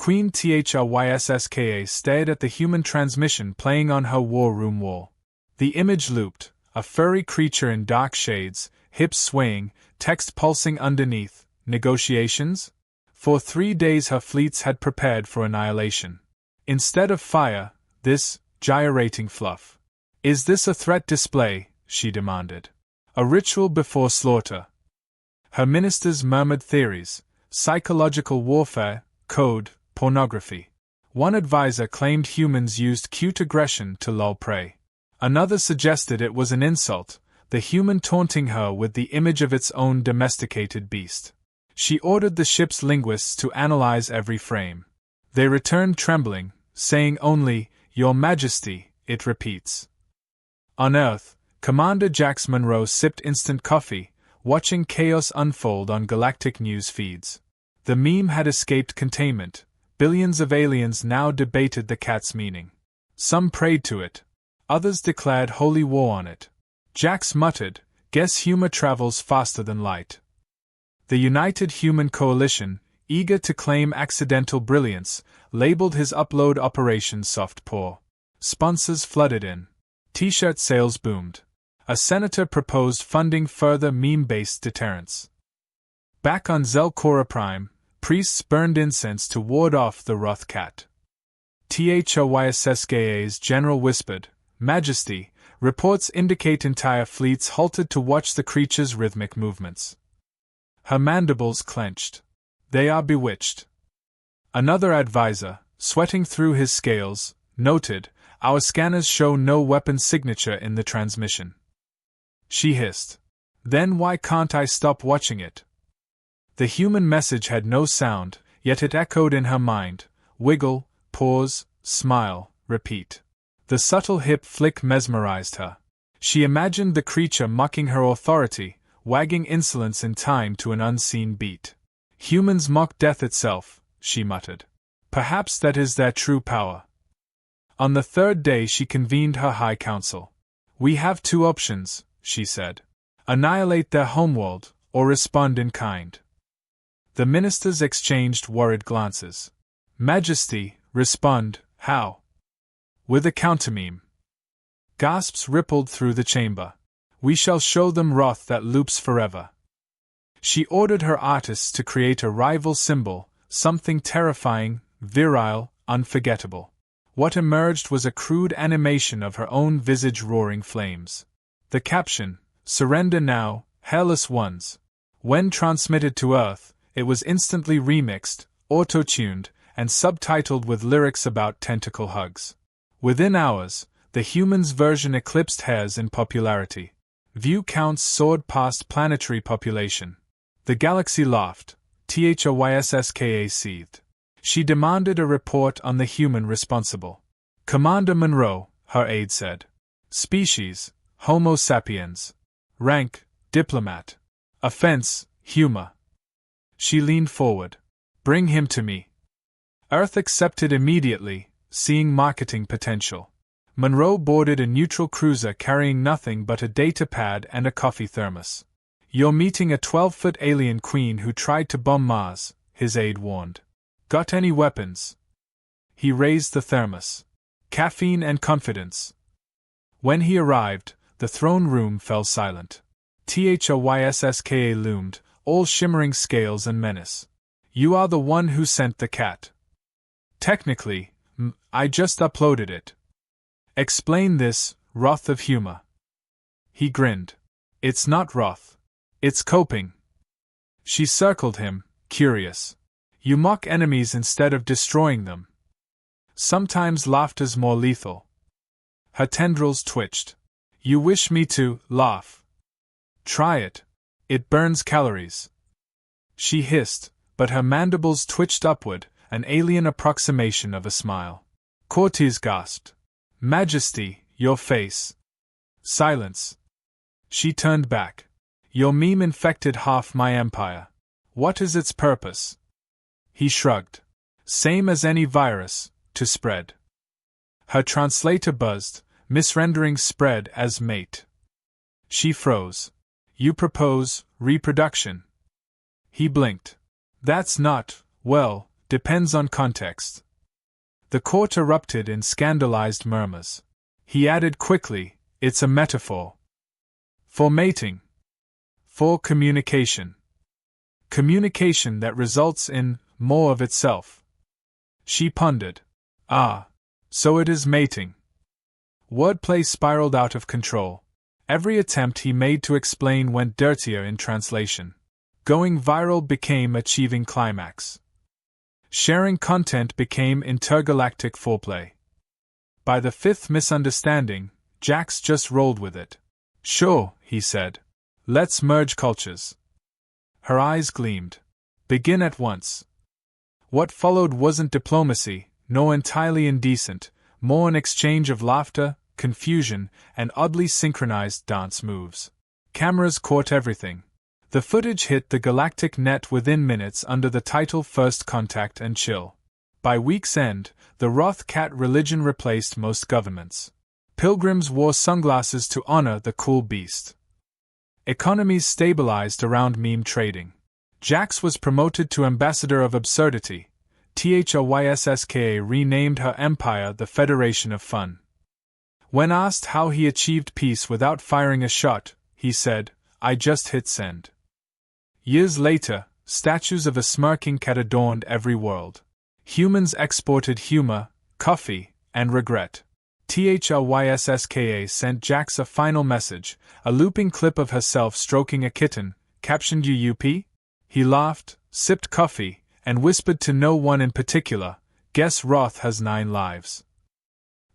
Queen HFY stared at the human transmission playing on her war room wall. The image looped, a furry creature in dark shades, hips swaying, text pulsing underneath. Negotiations? For 3 days her fleets had prepared for annihilation. Instead of fire, this gyrating fluff. Is this a threat display? She demanded. A ritual before slaughter. Her ministers murmured theories: psychological warfare, code, pornography. One advisor claimed humans used cute aggression to lull prey. Another suggested it was an insult, the human taunting her with the image of its own domesticated beast. She ordered the ship's linguists to analyze every frame. They returned trembling, saying only, "Your Majesty," it repeats. On Earth, Commander Jax Monroe sipped instant coffee, watching chaos unfold on galactic news feeds. The meme had escaped containment. Billions of aliens now debated the cat's meaning. Some prayed to it. Others declared holy war on it. Jax muttered, "Guess humor travels faster than light." The United Human Coalition, eager to claim accidental brilliance, labeled his upload operation soft paw. Sponsors flooded in. T-shirt sales boomed. A senator proposed funding further meme-based deterrence. Back on Zelkora Prime, priests burned incense to ward off the wrath cat. THOYSSKA's general whispered, "Majesty, reports indicate entire fleets halted to watch the creature's rhythmic movements." Her mandibles clenched. "They are bewitched." Another advisor, sweating through his scales, noted, "Our scanners show no weapon signature in the transmission." She hissed. "Then why can't I stop watching it?" The human message had no sound, yet it echoed in her mind. Wiggle, pause, smile, repeat. The subtle hip flick mesmerized her. She imagined the creature mocking her authority, wagging insolence in time to an unseen beat. "Humans mock death itself," she muttered. "Perhaps that is their true power." On the third day she convened her High Council. "We have 2 options," she said. "Annihilate their homeworld, or respond in kind." The ministers exchanged worried glances. "Majesty, respond, how?" "With a countermeme." Gasps rippled through the chamber. "We shall show them wrath that loops forever." She ordered her artists to create a rival symbol, something terrifying, virile, unforgettable. What emerged was a crude animation of her own visage roaring flames. The caption, "Surrender now, hairless ones." When transmitted to Earth, it was instantly remixed, auto-tuned, and subtitled with lyrics about tentacle hugs. Within hours, the humans' version eclipsed hers in popularity. View counts soared past planetary population. The galaxy laughed. THOYSSKA seethed. She demanded a report on the human responsible. "Commander Monroe," her aide said. "Species, Homo sapiens. Rank, diplomat. Offense, humor." She leaned forward. "Bring him to me." Earth accepted immediately, seeing marketing potential. Monroe boarded a neutral cruiser carrying nothing but a data pad and a coffee thermos. "You're meeting a 12-foot alien queen who tried to bomb Mars," his aide warned. "Got any weapons?" He raised the thermos. "Caffeine and confidence." When he arrived, the throne room fell silent. THOYSSKA loomed, all shimmering scales and menace. "You are the one who sent the cat." "Technically, I just uploaded it." "Explain this, wrath of humor." He grinned. "It's not wrath. It's coping." She circled him, curious. "You mock enemies instead of destroying them." "Sometimes laughter's more lethal." Her tendrils twitched. "You wish me to laugh?" "Try it. It burns calories." She hissed, but her mandibles twitched upward, an alien approximation of a smile. Cortez gasped. "Majesty, your face." Silence. She turned back. "Your meme infected half my empire. What is its purpose?" He shrugged. "Same as any virus, to spread." Her translator buzzed, misrendering spread as mate. She froze. "You propose reproduction?" He blinked. "That's not, well, depends on context. The court erupted in scandalized murmurs. He added quickly, it's a metaphor. For mating. For communication. Communication that results in more of itself. She pondered. Ah, so it is mating. Wordplay spiraled out of control. Every attempt he made to explain went dirtier in translation. Going viral became achieving climax. Sharing content became intergalactic foreplay. By the fifth misunderstanding, Jax just rolled with it. Sure, he said. Let's merge cultures. Her eyes gleamed. Begin at once. What followed wasn't diplomacy, nor entirely indecent, more an exchange of laughter, confusion, and oddly synchronized dance moves. Cameras caught everything. The footage hit the Galactic net within minutes under the title First Contact and Chill. By week's end, the Roth cat religion replaced most governments. Pilgrims wore sunglasses to honor the cool beast. Economies stabilized around meme trading. Jax was promoted to Ambassador of Absurdity. HFY renamed her empire the Federation of Fun. When asked how he achieved peace without firing a shot, he said, I just hit send. Years later, statues of a smirking cat adorned every world. Humans exported humor, coffee, and regret. THLYSSKA sent Jax a final message, a looping clip of herself stroking a kitten, captioned UUP? He laughed, sipped coffee, and whispered to no one in particular, guess Roth has 9 lives.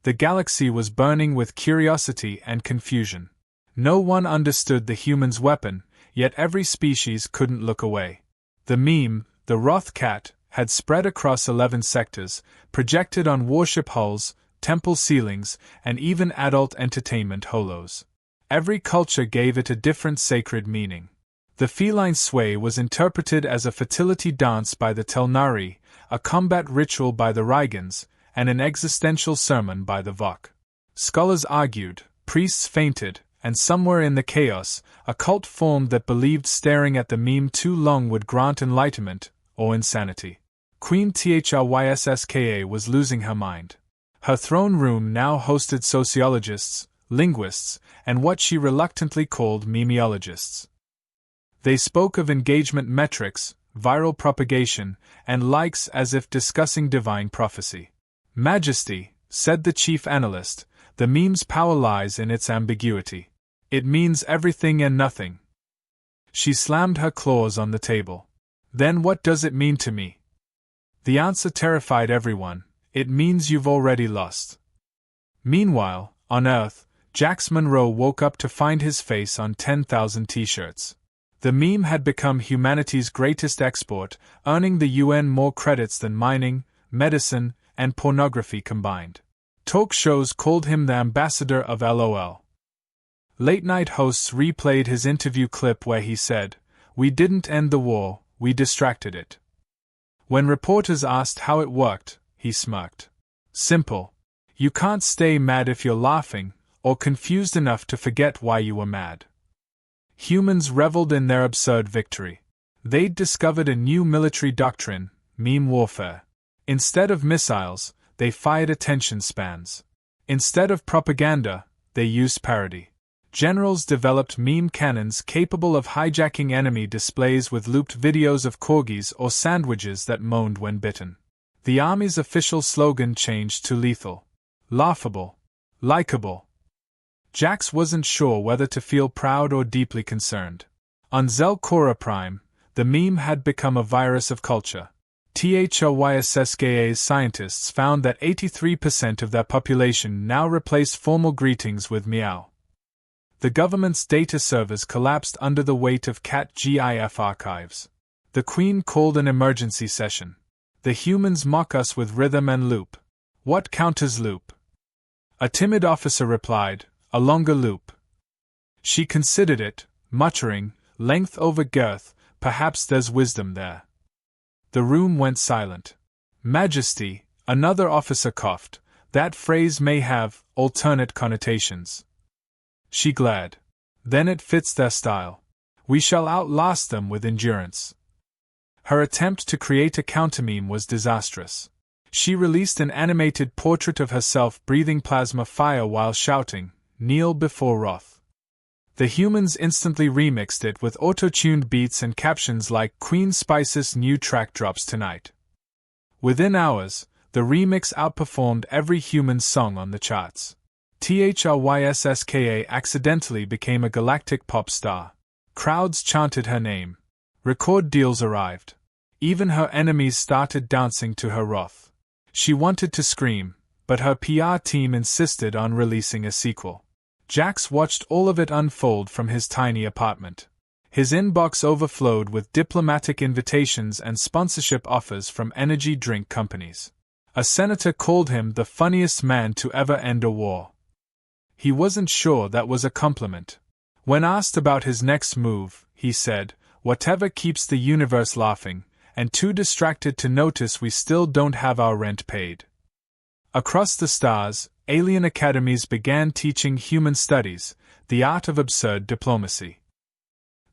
The galaxy was burning with curiosity and confusion. No one understood the human's weapon, yet every species couldn't look away. The meme, the Roth cat, had spread across 11 sectors, projected on warship hulls, temple ceilings, and even adult entertainment holos. Every culture gave it a different sacred meaning. The feline sway was interpreted as a fertility dance by the Telnari, a combat ritual by the Rygans, and an existential sermon by the Vok. Scholars argued, priests fainted, and somewhere in the chaos, a cult formed that believed staring at the meme too long would grant enlightenment, or insanity. Queen THLYSSKA was losing her mind. Her throne room now hosted sociologists, linguists, and what she reluctantly called memeologists. They spoke of engagement metrics, viral propagation, and likes as if discussing divine prophecy. Majesty, said the chief analyst, the meme's power lies in its ambiguity. It means everything and nothing. She slammed her claws on the table. Then what does it mean to me? The answer terrified everyone. It means you've already lost. Meanwhile, on Earth, Jax Monroe woke up to find his face on 10,000 t-shirts. The meme had become humanity's greatest export, earning the UN more credits than mining, medicine, and pornography combined. Talk shows called him the ambassador of LOL. Late-night hosts replayed his interview clip where he said, "We didn't end the war, we distracted it." When reporters asked how it worked, he smirked. Simple. You can't stay mad if you're laughing, or confused enough to forget why you were mad. Humans reveled in their absurd victory. They'd discovered a new military doctrine, meme warfare. Instead of missiles, they fired attention spans. Instead of propaganda, they used parody. Generals developed meme cannons capable of hijacking enemy displays with looped videos of corgis or sandwiches that moaned when bitten. The army's official slogan changed to lethal, laughable, likable. Jax wasn't sure whether to feel proud or deeply concerned. On Zel Cora Prime, the meme had become a virus of culture. THLYSSKA's scientists found that 83% of their population now replaced formal greetings with meow. The government's data servers collapsed under the weight of cat GIF archives. The Queen called an emergency session. The humans mock us with rhythm and loop. What counters loop? A timid officer replied, a longer loop. She considered it, muttering, length over girth, perhaps there's wisdom there. The room went silent. Majesty, another officer coughed, that phrase may have alternate connotations. She glared. Then it fits their style. We shall outlast them with endurance. Her attempt to create a countermeme was disastrous. She released an animated portrait of herself breathing plasma fire while shouting, "Kneel before Roth." The humans instantly remixed it with auto-tuned beats and captions like "Queen Spice's new track drops tonight." Within hours, the remix outperformed every human song on the charts. HFY accidentally became a galactic pop star. Crowds chanted her name. Record deals arrived. Even her enemies started dancing to her wrath. She wanted to scream, but her PR team insisted on releasing a sequel. Jax watched all of it unfold from his tiny apartment. His inbox overflowed with diplomatic invitations and sponsorship offers from energy drink companies. A senator called him the funniest man to ever end a war. He wasn't sure that was a compliment. When asked about his next move, he said, "Whatever keeps the universe laughing, and too distracted to notice we still don't have our rent paid." Across the stars, alien academies began teaching human studies, the art of absurd diplomacy.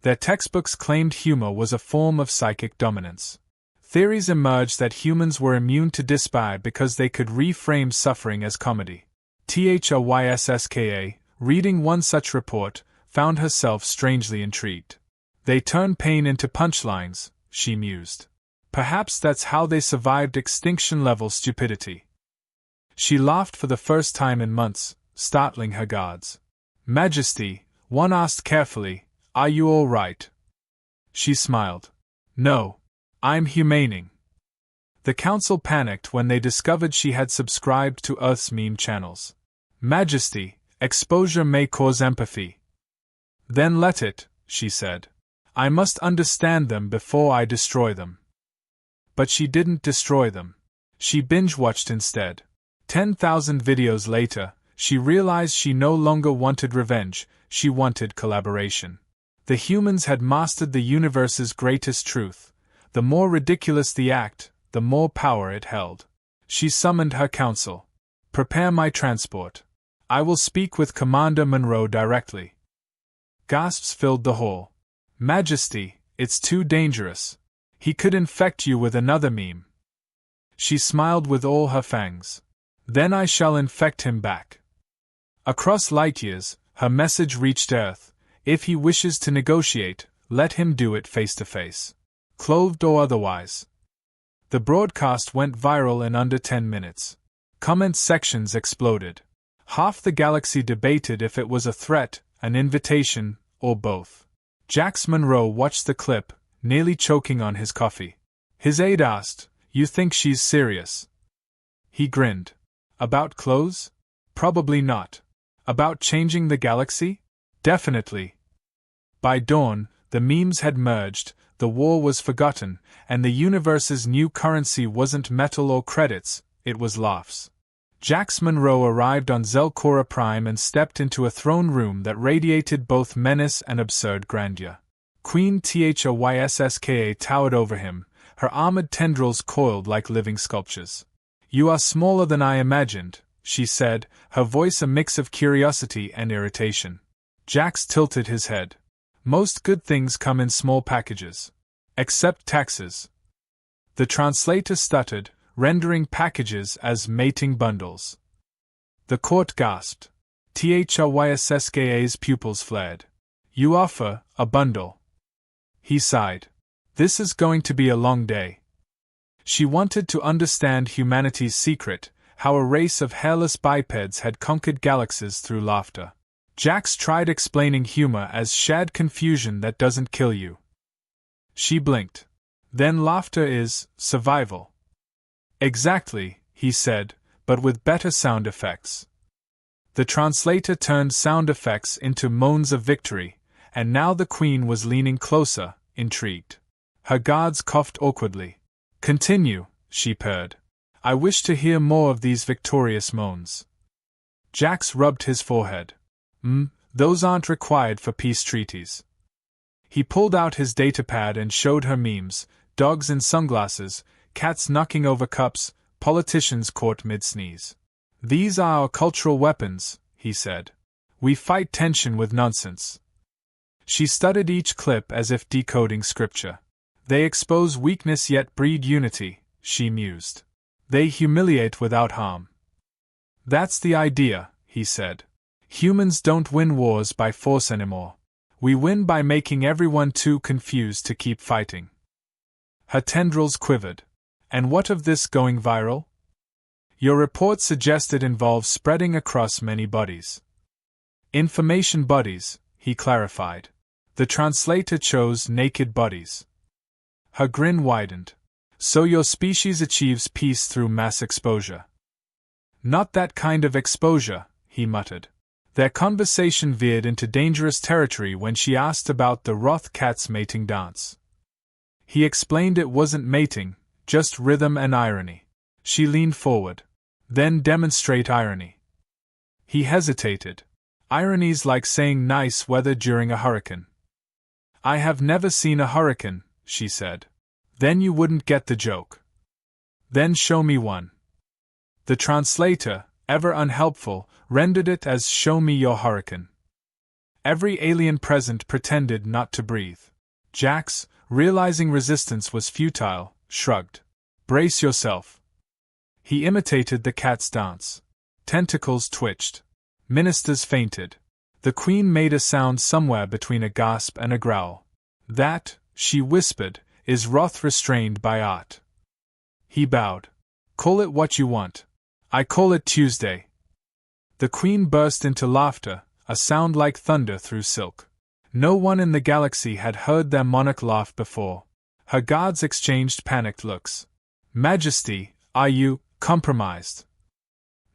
Their textbooks claimed humor was a form of psychic dominance. Theories emerged that humans were immune to despair because they could reframe suffering as comedy. THRYSSKA, reading one such report, found herself strangely intrigued. They turn pain into punchlines, she mused. Perhaps that's how they survived extinction-level stupidity. She laughed for the first time in months, startling her guards. "Majesty," one asked carefully, "are you all right?" She smiled. "No. I'm humaning." The council panicked when they discovered she had subscribed to Earth's meme channels. "Majesty, exposure may cause empathy." "Then let it," she said. "I must understand them before I destroy them." But she didn't destroy them. She binge-watched instead. 10,000 videos later, she realized she no longer wanted revenge, she wanted collaboration. The humans had mastered the universe's greatest truth. The more ridiculous the act, the more power it held. She summoned her council. "Prepare my transport. I will speak with Commander Monroe directly." Gasps filled the hall. "Majesty, it's too dangerous. He could infect you with another meme." She smiled with all her fangs. "Then I shall infect him back." Across light years, her message reached Earth. If he wishes to negotiate, let him do it face to face. Clothed or otherwise. The broadcast went viral in under 10 minutes. Comment sections exploded. Half the galaxy debated if it was a threat, an invitation, or both. Jax Monroe watched the clip, nearly choking on his coffee. His aide asked, "You think she's serious?" He grinned. "About clothes? Probably not. About changing the galaxy? Definitely." By dawn, the memes had merged, the war was forgotten, and the universe's new currency wasn't metal or credits, it was laughs. Jax Monroe arrived on Zelkora Prime and stepped into a throne room that radiated both menace and absurd grandeur. Queen ThrySska towered over him, her armored tendrils coiled like living sculptures. "You are smaller than I imagined," she said, her voice a mix of curiosity and irritation. Jax tilted his head. "Most good things come in small packages. Except taxes." The translator stuttered, rendering packages as mating bundles. The court gasped. ThrySska's pupils flared. "You offer a bundle." He sighed. "This is going to be a long day." She wanted to understand humanity's secret, how a race of hairless bipeds had conquered galaxies through laughter. Jax tried explaining humor as shared confusion that doesn't kill you. She blinked. "Then laughter is survival." "Exactly," he said, "but with better sound effects." The translator turned sound effects into moans of victory, and now the queen was leaning closer, intrigued. Her guards coughed awkwardly. "Continue," she purred. "I wish to hear more of these victorious moans." Jax rubbed his forehead. Those aren't required for peace treaties." He pulled out his datapad and showed her memes, dogs in sunglasses, cats knocking over cups, politicians caught mid-sneeze. "These are our cultural weapons," he said. "We fight tension with nonsense." She studied each clip as if decoding scripture. They expose weakness yet breed unity, she mused. They humiliate without harm. That's the idea, he said. Humans don't win wars by force anymore. We win by making everyone too confused to keep fighting. Her tendrils quivered. And what of this going viral? Your report suggests it involves spreading across many bodies. Information bodies, he clarified. The translator chose naked bodies. Her grin widened. So your species achieves peace through mass exposure. Not that kind of exposure, he muttered. Their conversation veered into dangerous territory when she asked about the Roth cat's mating dance. He explained it wasn't mating, just rhythm and irony. She leaned forward. Then demonstrate irony. He hesitated. Irony's like saying nice weather during a hurricane. I have never seen a hurricane, she said. Then you wouldn't get the joke. Then show me one. The translator, ever unhelpful, rendered it as show me your hurricane. Every alien present pretended not to breathe. Jax, realizing resistance was futile, shrugged. Brace yourself. He imitated the cat's dance. Tentacles twitched. Ministers fainted. The queen made a sound somewhere between a gasp and a growl. That, she whispered, is wrath restrained by art. He bowed. Call it what you want. I call it Tuesday. The queen burst into laughter, a sound like thunder through silk. No one in the galaxy had heard their monarch laugh before. Her guards exchanged panicked looks. Majesty, are you compromised?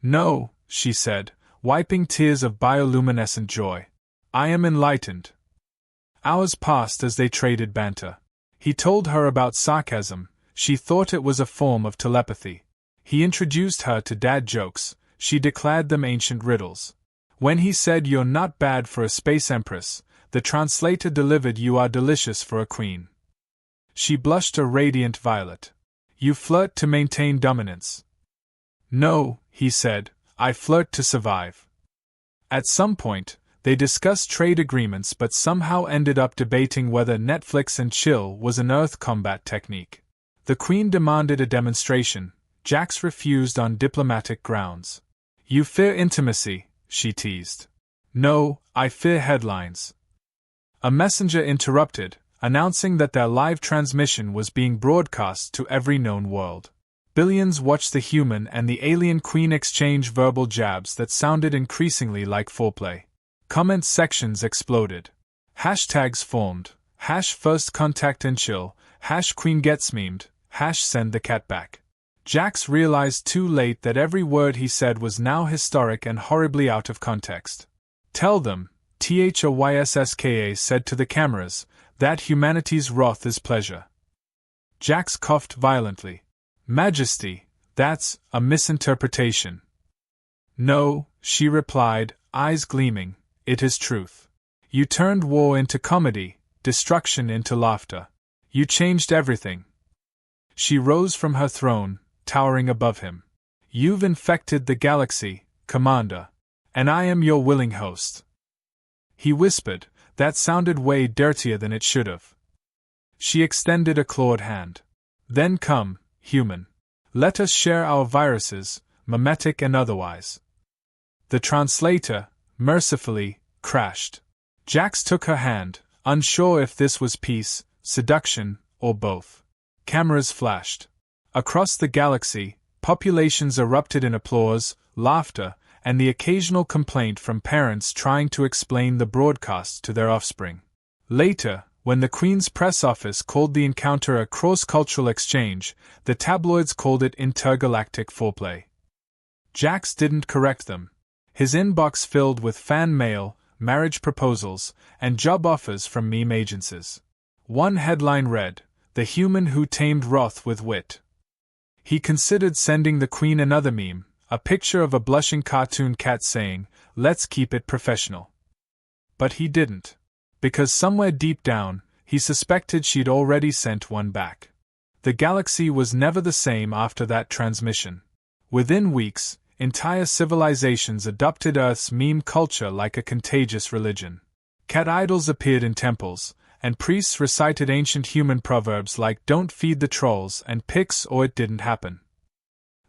No, she said, wiping tears of bioluminescent joy. I am enlightened. Hours passed as they traded banter. He told her about sarcasm. She thought it was a form of telepathy. He introduced her to dad jokes. She declared them ancient riddles. When he said you're not bad for a space empress, the translator delivered you are delicious for a queen. She blushed a radiant violet. You flirt to maintain dominance. No, he said, I flirt to survive. At some point, they discussed trade agreements but somehow ended up debating whether Netflix and chill was an Earth combat technique. The Queen demanded a demonstration. Jax refused on diplomatic grounds. You fear intimacy, she teased. No, I fear headlines. A messenger interrupted, announcing that their live transmission was being broadcast to every known world. Billions watched the human and the alien queen exchange verbal jabs that sounded increasingly like foreplay. Comment sections exploded. Hashtags formed. #first contact and chill. #queen gets memed. #send the cat back. Jax realized too late that every word he said was now historic and horribly out of context. Tell them, THOYSSKA said to the cameras, that humanity's wrath is pleasure. Jax coughed violently. Majesty, that's a misinterpretation. No, she replied, eyes gleaming, it is truth. You turned war into comedy, destruction into laughter. You changed everything. She rose from her throne, towering above him. You've infected the galaxy, Commander, and I am your willing host. He whispered, that sounded way dirtier than it should have. She extended a clawed hand. Then come, human. Let us share our viruses, mimetic and otherwise. The translator, mercifully, crashed. Jax took her hand, unsure if this was peace, seduction, or both. Cameras flashed. Across the galaxy, populations erupted in applause, laughter, and the occasional complaint from parents trying to explain the broadcast to their offspring. Later, when the Queen's press office called the encounter a cross-cultural exchange, the tabloids called it intergalactic foreplay. Jax didn't correct them. His inbox filled with fan mail, marriage proposals, and job offers from meme agencies. One headline read, "The Human Who Tamed Wrath with Wit." He considered sending the Queen another meme, a picture of a blushing cartoon cat saying, "Let's keep it professional." But he didn't. Because somewhere deep down, he suspected she'd already sent one back. The galaxy was never the same after that transmission. Within weeks, entire civilizations adopted Earth's meme culture like a contagious religion. Cat idols appeared in temples, and priests recited ancient human proverbs like "Don't feed the trolls" and "Pigs" or "It didn't happen."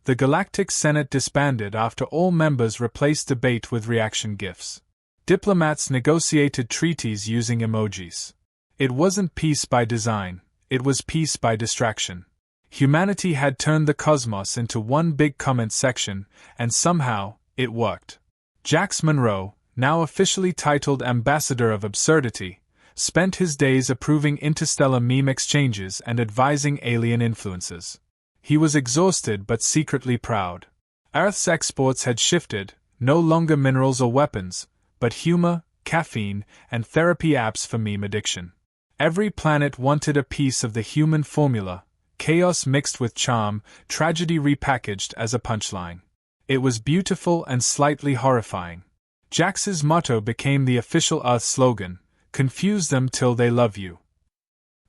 The Galactic Senate disbanded after all members replaced debate with reaction gifs. Diplomats negotiated treaties using emojis. It wasn't peace by design, it was peace by distraction. Humanity had turned the cosmos into one big comment section, and somehow, it worked. Jax Monroe, now officially titled Ambassador of Absurdity, spent his days approving interstellar meme exchanges and advising alien influences. He was exhausted but secretly proud. Earth's exports had shifted, no longer minerals or weapons, but humor, caffeine, and therapy apps for meme addiction. Every planet wanted a piece of the human formula, chaos mixed with charm, tragedy repackaged as a punchline. It was beautiful and slightly horrifying. Jax's motto became the official Earth slogan, "Confuse them till they love you."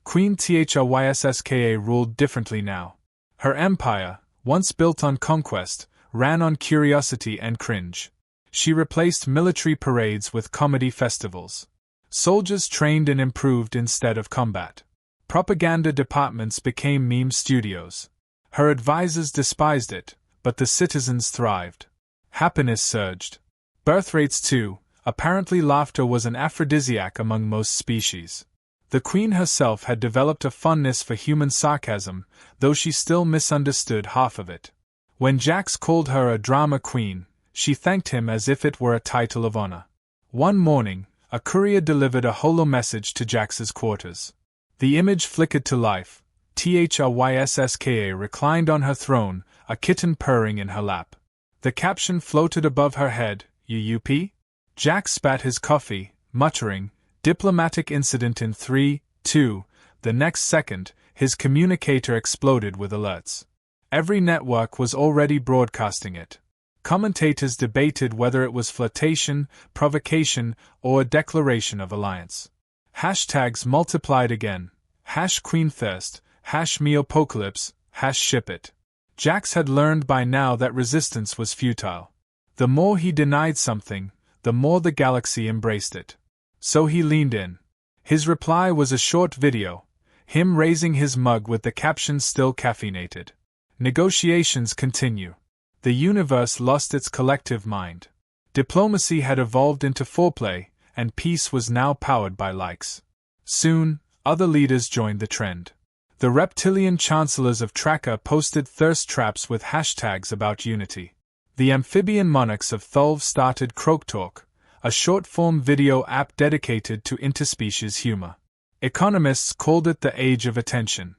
Queen HFY ruled differently now. Her empire, once built on conquest, ran on curiosity and cringe. She replaced military parades with comedy festivals. Soldiers trained and improved instead of combat. Propaganda departments became meme studios. Her advisors despised it, but the citizens thrived. Happiness surged. Birth rates too. Apparently laughter was an aphrodisiac among most species. The Queen herself had developed a fondness for human sarcasm, though she still misunderstood half of it. When Jax called her a drama queen, she thanked him as if it were a title of honor. One morning, a courier delivered a holo message to Jax's quarters. The image flickered to life. THRYSSKA reclined on her throne, a kitten purring in her lap. The caption floated above her head, "UUP?" Jax spat his coffee, muttering, "Diplomatic incident in 3, 2, the next second, his communicator exploded with alerts. Every network was already broadcasting it. Commentators debated whether it was flirtation, provocation, or a declaration of alliance. Hashtags multiplied again. #QueenThirst, #MeApocalypse, #ShipIt. Jax had learned by now that resistance was futile. The more he denied something, the more the galaxy embraced it. So he leaned in. His reply was a short video, him raising his mug with the caption still caffeinated. Negotiations continue. The universe lost its collective mind. Diplomacy had evolved into foreplay, and peace was now powered by likes. Soon, other leaders joined the trend. The reptilian chancellors of Tracker posted thirst traps with hashtags about unity. The amphibian monarchs of Thulv started Croak Talk, a short-form video app dedicated to interspecies humor. Economists called it the age of attention.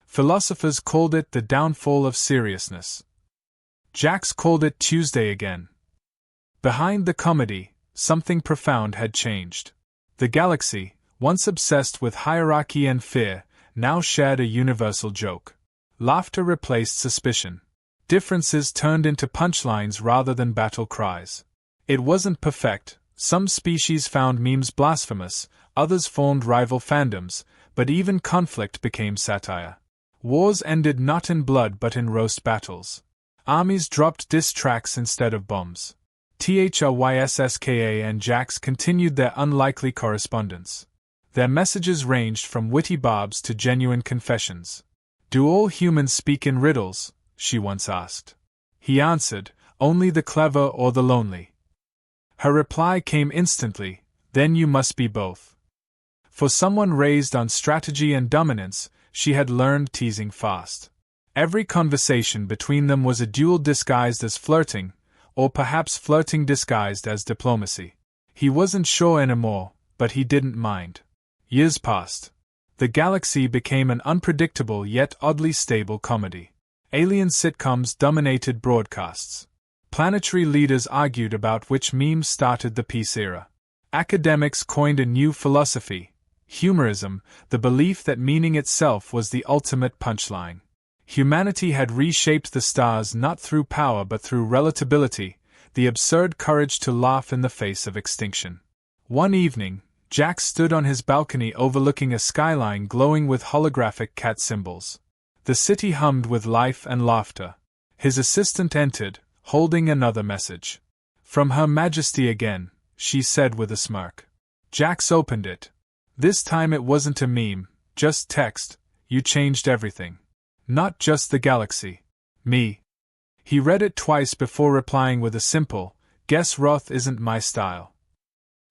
Philosophers called it the downfall of seriousness. Jax called it Tuesday again. Behind the comedy, something profound had changed. The galaxy, once obsessed with hierarchy and fear, now shared a universal joke. Laughter replaced suspicion. Differences turned into punchlines rather than battle cries. It wasn't perfect. Some species found memes blasphemous, others formed rival fandoms, but even conflict became satire. Wars ended not in blood but in roast battles. Armies dropped diss tracks instead of bombs. THRYSSKA and Jax continued their unlikely correspondence. Their messages ranged from witty barbs to genuine confessions. "Do all humans speak in riddles?" she once asked. He answered, "Only the clever or the lonely." Her reply came instantly, "Then you must be both." For someone raised on strategy and dominance, she had learned teasing fast. Every conversation between them was a duel disguised as flirting, or perhaps flirting disguised as diplomacy. He wasn't sure anymore, but he didn't mind. Years passed. The galaxy became an unpredictable yet oddly stable comedy. Alien sitcoms dominated broadcasts. Planetary leaders argued about which memes started the peace era. Academics coined a new philosophy, humorism, the belief that meaning itself was the ultimate punchline. Humanity had reshaped the stars not through power but through relatability, the absurd courage to laugh in the face of extinction. One evening, Jax stood on his balcony overlooking a skyline glowing with holographic cat symbols. The city hummed with life and laughter. His assistant entered, holding another message. "From Her Majesty again," she said with a smirk. Jax opened it. This time it wasn't a meme, just text. You changed everything. Not just the galaxy. Me. He read it twice before replying with a simple, "Guess Roth isn't my style."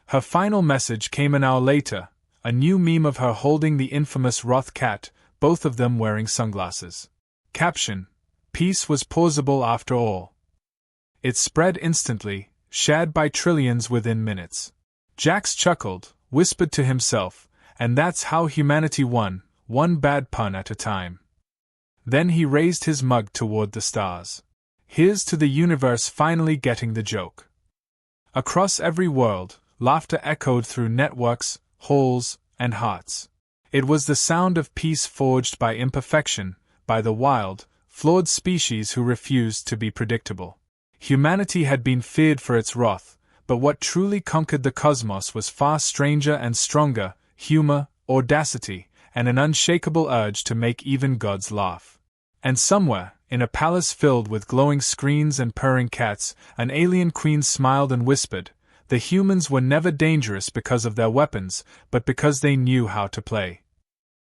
Her final message came an hour later, a new meme of her holding the infamous Roth cat, both of them wearing sunglasses. Caption: Peace was plausible after all. It spread instantly, shared by trillions within minutes. Jax chuckled, whispered to himself, and that's how humanity won, one bad pun at a time. Then he raised his mug toward the stars. Here's to the universe finally getting the joke. Across every world, laughter echoed through networks, halls, and hearts. It was the sound of peace forged by imperfection, by the wild, flawed species who refused to be predictable. Humanity had been feared for its wrath, but what truly conquered the cosmos was far stranger and stronger: humor, audacity, and an unshakable urge to make even gods laugh. And somewhere, in a palace filled with glowing screens and purring cats, an alien queen smiled and whispered, "The humans were never dangerous because of their weapons, but because they knew how to play."